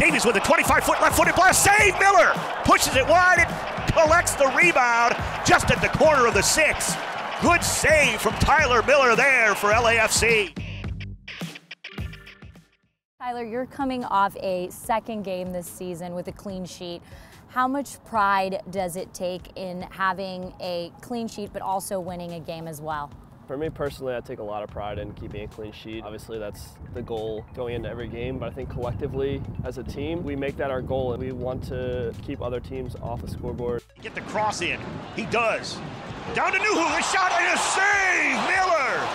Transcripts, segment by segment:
Davies with a 25-foot left-footed blast. Save! Miller pushes it wide and collects the rebound just at the corner of the 6. Good save from Tyler Miller there for LAFC. Tyler, you're coming off a second game this season with a clean sheet. How much pride does it take in having a clean sheet but also winning a game as well? For me personally, I take a lot of pride in keeping a clean sheet. Obviously, that's the goal going into every game, but I think collectively as a team, we make that our goal, and we want to keep other teams off the scoreboard. Get the cross in. He does. Down to Nuhu, a shot and a save! Miller!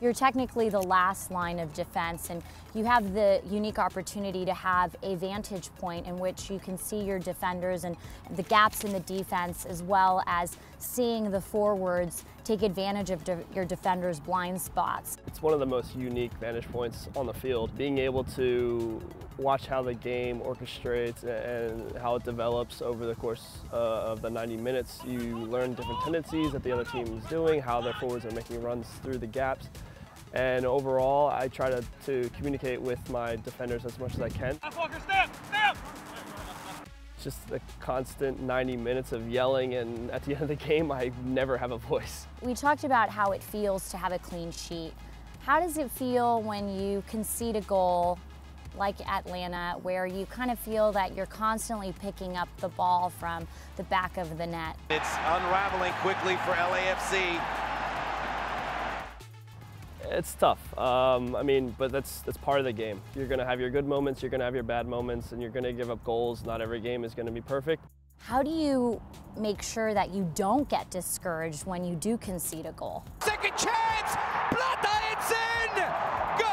You're technically the last line of defense, and you have the unique opportunity to have a vantage point in which you can see your defenders and the gaps in the defense, as well as seeing the forwards take advantage of your defenders' blind spots. It's one of the most unique vantage points on the field. Being able to watch how the game orchestrates and how it develops over the course of the 90 minutes. You learn different tendencies that the other team is doing, how their forwards are making runs through the gaps. And overall, I try to communicate with my defenders as much as I can. It's just a constant 90 minutes of yelling, and at the end of the game, I never have a voice. We talked about how it feels to have a clean sheet. How does it feel when you concede a goal like Atlanta, where you kind of feel that you're constantly picking up the ball from the back of the net? It's unraveling quickly for LAFC. It's tough. I mean, but that's part of the game. You're going to have your good moments, you're going to have your bad moments, and you're going to give up goals. Not every game is going to be perfect. How do you make sure that you don't get discouraged when you do concede a goal? Second chance! Plata, it's in! Goal!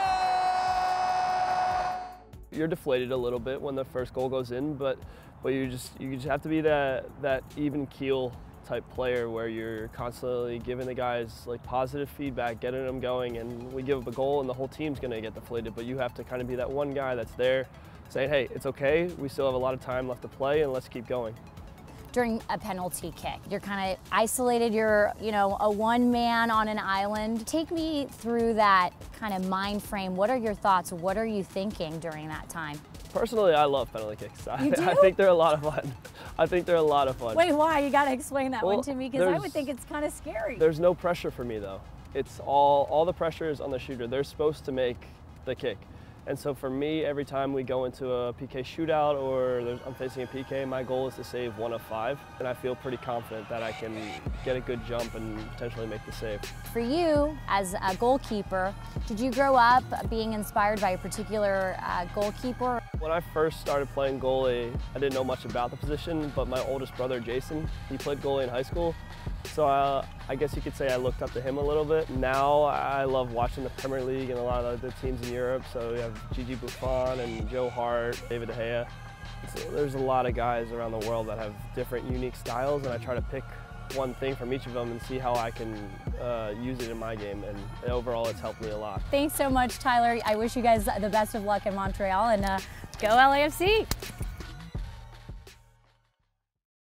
You're deflated a little bit when the first goal goes in, but you just have to be that even keel type player where you're constantly giving the guys like positive feedback, getting them going, and we give up a goal and the whole team's going to get deflated, but you have to kind of be that one guy that's there saying, hey, it's okay, we still have a lot of time left to play and let's keep going. During a penalty kick, you're kind of isolated, you're, a one man on an island. Take me through that kind of mind frame. What are your thoughts? What are you thinking during that time? Personally, I love penalty kicks. You do? I think they're a lot of fun. I think they're a lot of fun. Wait, why? You got to explain that one to me, because I would think it's kind of scary. There's no pressure for me though. It's all the pressure is on the shooter. They're supposed to make the kick. And so for me, every time we go into a PK shootout or I'm facing a PK, my goal is to save 1 of 5. And I feel pretty confident that I can get a good jump and potentially make the save. For you, as a goalkeeper, did you grow up being inspired by a particular goalkeeper? When I first started playing goalie, I didn't know much about the position, but my oldest brother, Jason, he played goalie in high school. So I guess you could say I looked up to him a little bit. Now I love watching the Premier League and a lot of the teams in Europe. So we have Gigi Buffon and Joe Hart, David De Gea. So there's a lot of guys around the world that have different unique styles, and I try to pick one thing from each of them and see how I can use it in my game, and overall it's helped me a lot. Thanks so much, Tyler. I wish you guys the best of luck in Montreal, and go LAFC!